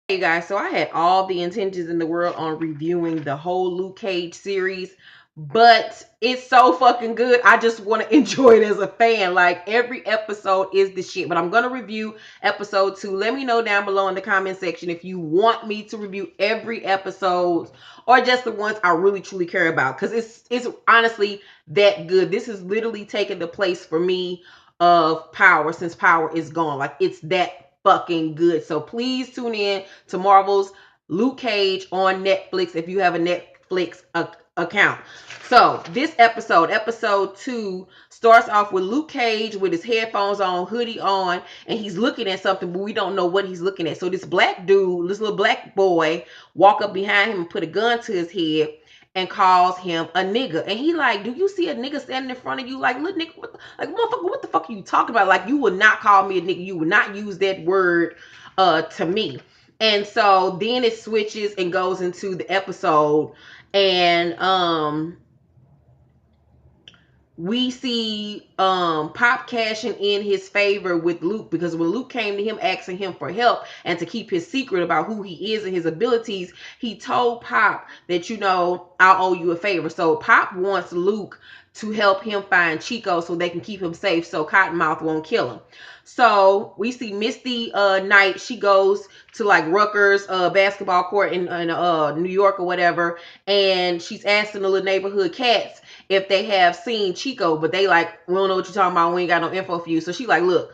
Hey guys, so I had all the intentions in the world on reviewing the whole Luke Cage series, but it's so fucking good. I just want to enjoy it as a fan. Like every episode is the shit, but I'm going to review episode 2. Let me know down below in the comment section if you want me to review every episode or just the ones I really truly care about, cuz it's honestly that good. This is literally taking the place for me of Power since Power is gone. Like it's that fucking good. So please tune in to Marvel's Luke Cage on Netflix if you have a Netflix account. So this episode 2, starts off with Luke Cage with his headphones on, hoodie on, and he's looking at something, but we don't know what he's looking at. So this black dude, this little black boy, walk up behind him and put a gun to his head and calls him a nigga. And he like, do you see a nigga standing in front of you? Like, look, nigga, like, motherfucker, what the fuck are you talking about? Like, you would not call me a nigga. You would not use that word to me. And so then it switches and goes into the episode, and we see Pop cashing in his favor with Luke, because when Luke came to him asking him for help and to keep his secret about who he is and his abilities, he told Pop that, I'll owe you a favor. So Pop wants Luke to help him find Chico so they can keep him safe so Cottonmouth won't kill him. So we see Misty Knight. She goes to like Rutgers basketball court in New York or whatever, and she's asking the little neighborhood cats if they have seen Chico, but they like, we don't know what you're talking about. We ain't got no info for you. So she like, look,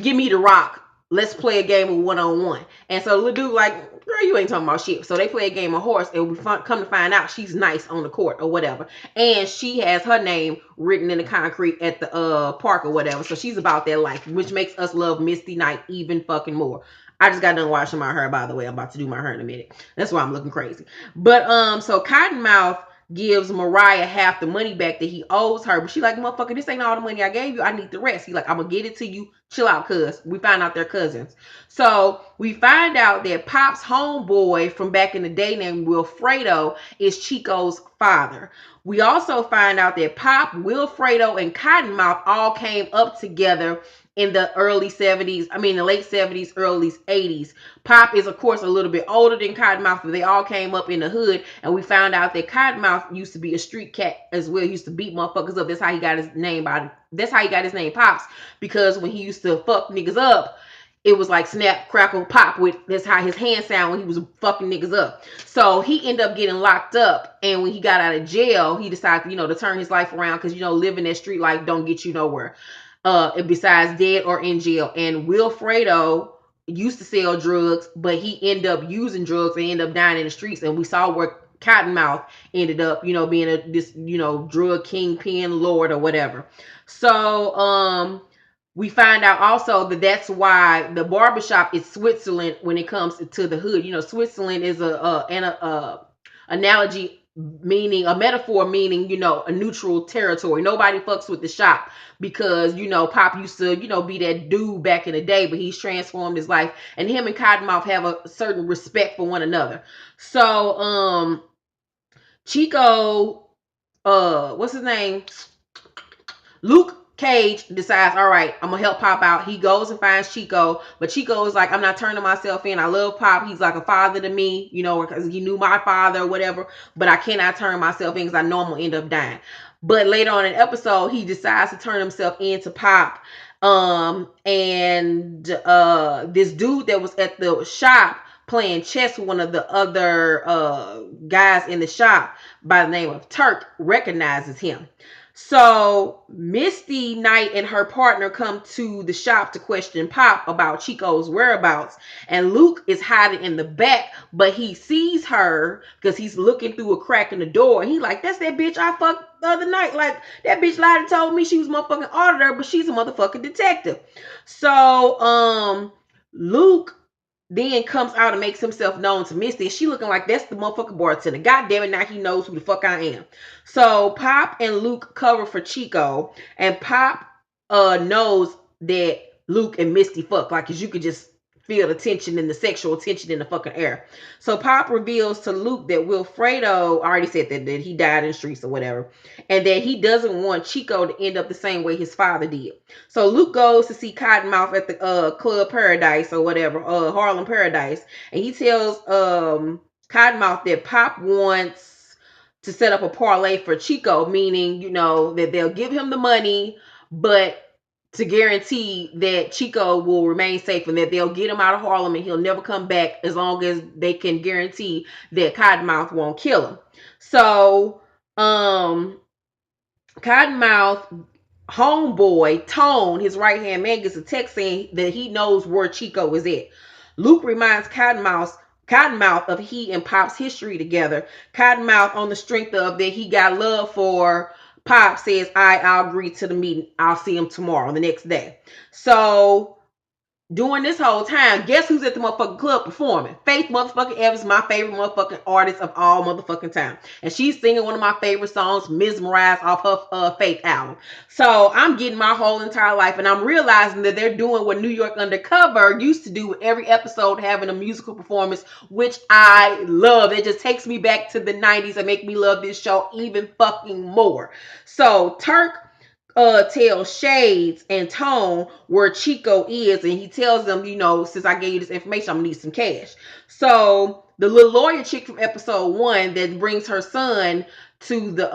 give me the rock. Let's play a game of one-on-one. And so the little dude like, girl, you ain't talking about shit. So they play a game of horse, and we come to find out she's nice on the court or whatever. And she has her name written in the concrete at the park or whatever. So she's about that life, which makes us love Misty Knight even fucking more. I just got done washing my hair, by the way. I'm about to do my hair in a minute. That's why I'm looking crazy. But so Cottonmouth gives Mariah half the money back that he owes her. But she like, motherfucker, this ain't all the money I gave you. I need the rest. He like, I'm gonna get it to you. Chill out, cuz. We find out they're cousins. So we find out that Pop's homeboy from back in the day named Wilfredo is Chico's father. We also find out that Pop, Wilfredo, and Cottonmouth all came up together in the early 70s. I mean, the late 70s, early 80s. Pop is, of course, a little bit older than Cottonmouth, but they all came up in the hood, and we found out that Cottonmouth used to be a street cat as well. He used to beat motherfuckers up. That's how he got his name that's how he got his name Pops, because when he used to fuck niggas up, it was like snap, crackle, pop. That's how his hand sound when he was fucking niggas up. So he ended up getting locked up, and when he got out of jail, he decided, to turn his life around, because living that street life don't get you nowhere. Besides dead or in jail. And Wilfredo used to sell drugs, but he ended up using drugs and ended up dying in the streets. And we saw where Cottonmouth ended up, being this drug kingpin lord or whatever. So we find out also that that's why the barbershop is Switzerland when it comes to the hood. Switzerland is a analogy, meaning a metaphor, meaning a neutral territory. Nobody fucks with the shop, because Pop used to be that dude back in the day, but he's transformed his life, and him and Cottonmouth have a certain respect for one another. So Chico, what's his name, Luke Cage decides, all right, I'm gonna help Pop out. He goes and finds Chico, but Chico is like, I'm not turning myself in. I love Pop. He's like a father to me, because he knew my father or whatever, but I cannot turn myself in because I know I'm gonna end up dying. But later on in the episode, he decides to turn himself into Pop. And this dude that was at the shop playing chess with one of the other guys in the shop by the name of Turk recognizes him. So Misty Knight and her partner come to the shop to question Pop about Chico's whereabouts. And Luke is hiding in the back, but he sees her because he's looking through a crack in the door. And he's like, that's that bitch I fucked the other night. Like, that bitch lied and told me she was a motherfucking auditor, but she's a motherfucking detective. So Luke then comes out and makes himself known to Misty. She looking like, that's the motherfucking bartender. God damn it, now he knows who the fuck I am. So Pop and Luke cover for Chico, and Pop knows that Luke and Misty fuck. Like, cause you could just feel the tension and the sexual tension in the fucking air. So Pop reveals to Luke that Wilfredo already said that he died in the streets or whatever, and that he doesn't want Chico to end up the same way his father did. So Luke goes to see Cottonmouth at the Club Paradise or whatever, Harlem Paradise, and he tells Cottonmouth that Pop wants to set up a parlay for Chico, meaning, that they'll give him the money, but to guarantee that Chico will remain safe and that they'll get him out of Harlem and he'll never come back as long as they can guarantee that Cottonmouth won't kill him. So, Cottonmouth homeboy Tone, his right hand man, gets a text saying that he knows where Chico is at. Luke reminds Cottonmouth of he and Pop's history together. Cottonmouth, on the strength of that he got love for Pop, says, I'll agree to the meeting. I'll see him tomorrow, the next day. So during this whole time, guess who's at the motherfucking club performing? Faith motherfucking Evans, my favorite motherfucking artist of all motherfucking time. And she's singing one of my favorite songs, Mesmerized, off her Faith album. So I'm getting my whole entire life, and I'm realizing that they're doing what New York Undercover used to do with every episode, having a musical performance, which I love. It just takes me back to the 90s and make me love this show even fucking more. So Turk tells Shades and Tone where Chico is, and he tells them, since I gave you this information, I'm gonna need some cash. So the little lawyer chick from episode 1 that brings her son to the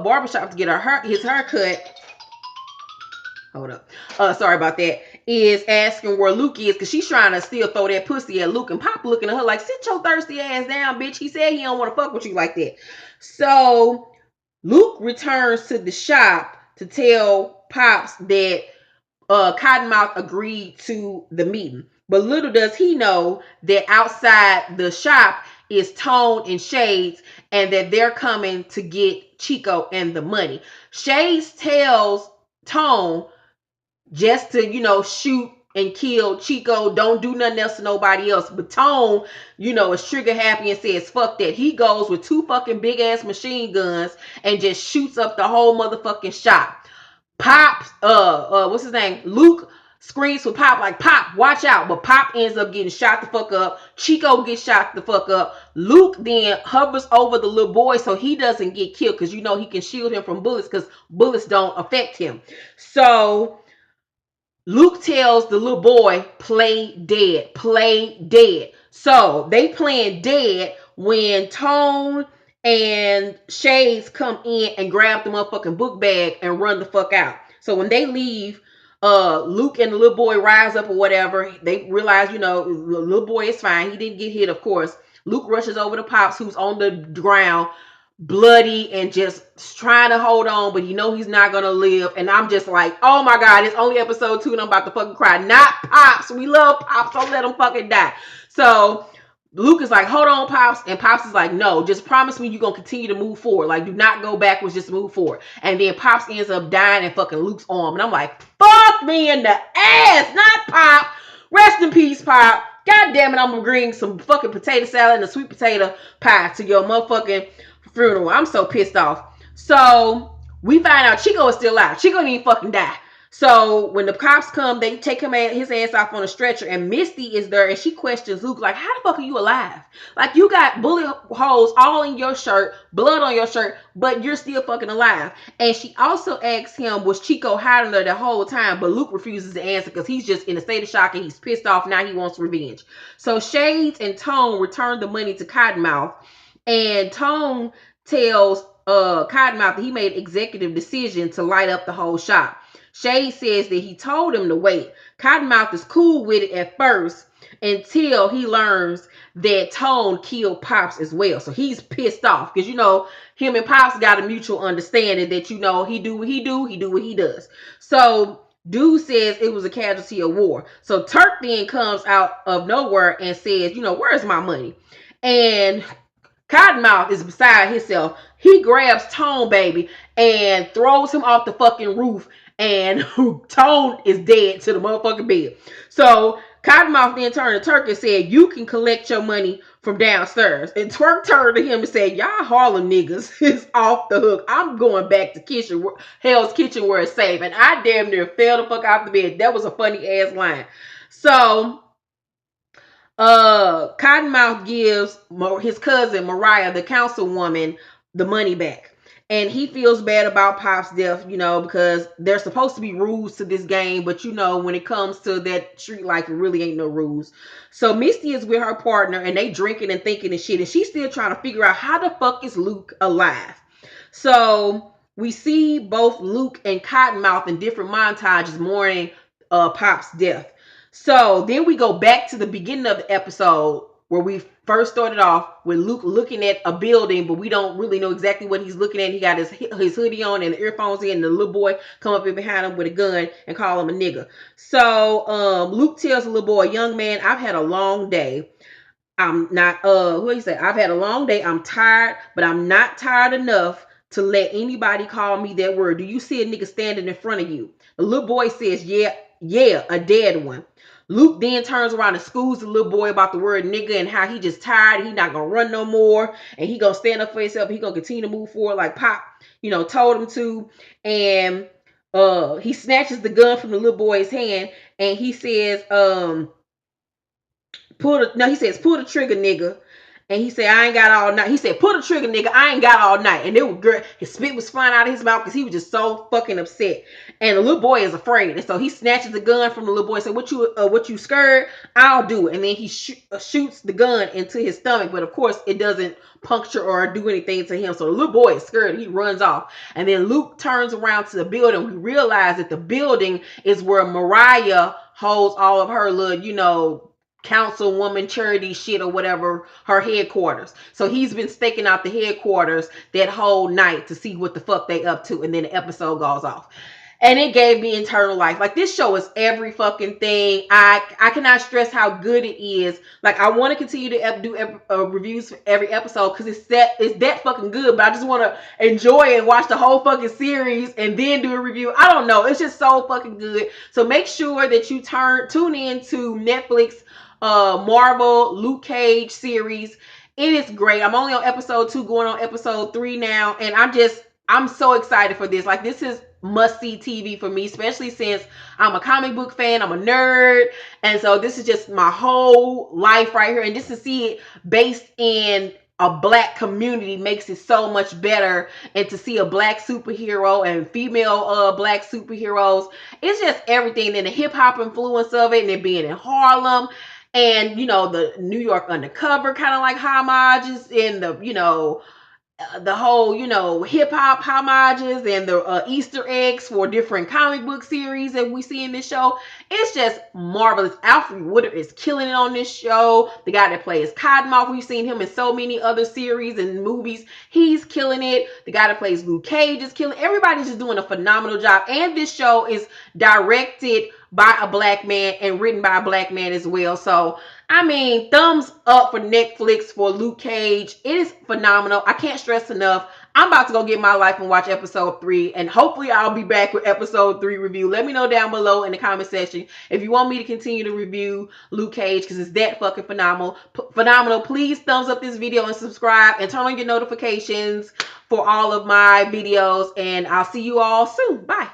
barbershop to get his haircut. Hold up. Sorry about that. Is asking where Luke is because she's trying to still throw that pussy at Luke, and Pop looking at her like, sit your thirsty ass down, bitch. He said he don't want to fuck with you like that. So Luke returns to the shop to tell Pops that Cottonmouth agreed to the meeting. But little does he know that outside the shop is Tone and Shades, and that they're coming to get Chico and the money. Shades tells Tone just to, shoot and kill Chico. Don't do nothing else to nobody else. But Tone, is trigger happy and says, fuck that. He goes with 2 fucking big ass machine guns and just shoots up the whole motherfucking shop. Pop, what's his name? Luke screams for Pop like, Pop, watch out. But Pop ends up getting shot the fuck up. Chico gets shot the fuck up. Luke then hovers over the little boy so he doesn't get killed because, he can shield him from bullets because bullets don't affect him. So Luke tells the little boy, play dead, play dead. So they playing dead when Tone and Shades come in and grab the motherfucking book bag and run the fuck out. So when they leave, Luke and the little boy rise up or whatever. They realize, the little boy is fine. He didn't get hit, of course. Luke rushes over to Pops, who's on the ground, bloody and just trying to hold on, but he's not gonna live. And I'm just like, oh my god, it's only episode 2 and I'm about to fucking cry. Not Pops. We love Pops. Don't let him fucking die. So Luke is like, hold on, Pops. And Pops is like, no, just promise me you're gonna continue to move forward. Like, do not go backwards, just move forward. And then Pops ends up dying in fucking Luke's arm. And I'm like, fuck me in the ass, not Pop. Rest in peace, Pop. God damn it, I'm gonna bring some fucking potato salad and a sweet potato pie to your motherfucking funeral. I'm so pissed off. So we find out Chico is still alive. Chico didn't fucking die. So when the cops come, they take his ass off on a stretcher, and Misty is there, and she questions Luke like, how the fuck are you alive? Like, you got bullet holes all in your shirt, blood on your shirt, but you're still fucking alive. And she also asks him, was Chico hiding there the whole time? But Luke refuses to answer because he's just in a state of shock and he's pissed off. Now he wants revenge. So Shades and Tone return the money to Cottonmouth, and Tone tells Cottonmouth that he made executive decision to light up the whole shop. Shade says that he told him to wait. Cottonmouth is cool with it at first until he learns that Tone killed Pops as well. So he's pissed off because, him and Pops got a mutual understanding that, he do what he do, he do what he does. So Dude says it was a casualty of war. So Turk then comes out of nowhere and says, where's my money? And Cottonmouth is beside himself. He grabs Tone, baby, and throws him off the fucking roof, and Tone is dead to the motherfucking bed. So Cottonmouth then turned to Turk and said, you can collect your money from downstairs. And Twerk turned to him and said, y'all Harlem niggas is off the hook. I'm going back to Hell's Kitchen where it's safe. And I damn near fell the fuck out the bed. That was a funny ass line. So Cottonmouth gives his cousin Mariah, the councilwoman, the money back. And he feels bad about Pop's death, because there's supposed to be rules to this game, but when it comes to that street life, it really ain't no rules. So Misty is with her partner, and they drinking and thinking and shit, and she's still trying to figure out how the fuck is Luke alive. So we see both Luke and Cottonmouth in different montages mourning Pop's death. So then we go back to the beginning of the episode where we first started off with Luke looking at a building, but we don't really know exactly what he's looking at. He got his hoodie on and the earphones in, and the little boy come up in behind him with a gun and call him a nigga. So Luke tells the little boy, young man, I've had a long day. I'm not who he said, I've had a long day. I'm tired, but I'm not tired enough to let anybody call me that word. Do you see a nigga standing in front of you? The little boy says, yeah, a dead one. Luke then turns around and schools the little boy about the word nigga and how he just tired. He not gonna run no more, and he gonna stand up for himself. He gonna continue to move forward like Pop, told him to. And he snatches the gun from the little boy's hand, and he says, he says, pull the trigger, nigga. And he said, I ain't got all night. He said, pull the trigger, nigga. I ain't got all night. And it was good. His spit was flying out of his mouth because he was just so fucking upset. And the little boy is afraid. And so he snatches the gun from the little boy and said, what you scared? I'll do it. And then he shoots the gun into his stomach. But of course, it doesn't puncture or do anything to him. So the little boy is scared. He runs off. And then Luke turns around to the building. We realize that the building is where Mariah holds all of her little, councilwoman charity shit or whatever, her headquarters. So he's been staking out the headquarters that whole night to see what the fuck they up to, and then the episode goes off. And it gave me internal life. Like, this show is every fucking thing. I cannot stress how good it is. Like, I want to continue to do reviews for every episode because it's that fucking good. But I just want to enjoy and watch the whole fucking series and then do a review. I don't know. It's just so fucking good. So make sure that you tune in to Netflix Marvel Luke Cage series. It is great. I'm only on episode 2, going on episode 3 now, and I'm so excited for this. Like, this is must-see TV for me, especially since I'm a comic book fan. I'm a nerd, and so this is just my whole life right here. And just to see it based in a black community makes it so much better. And to see a black superhero and female black superheroes, it's just everything. And the hip-hop influence of it, and it being in Harlem, and the New York undercover kind of like homages, in the whole, hip hop homages, and the Easter eggs for different comic book series that we see in this show. It's just marvelous. Alfred Woodard is killing it on this show. The guy that plays Cottonmouth, we've seen him in so many other series and movies. He's killing it. The guy that plays Luke Cage is killing it. Everybody's just doing a phenomenal job. And this show is directed by a black man and written by a black man as well. So I mean, thumbs up for Netflix for Luke Cage. It is phenomenal. I can't stress enough. I'm about to go get my life and watch episode 3, and hopefully I'll be back with episode 3 review. Let me know down below in the comment section if you want me to continue to review Luke Cage, because it's that fucking phenomenal. Please thumbs up this video and subscribe and turn on your notifications for all of my videos, and I'll see you all soon. Bye.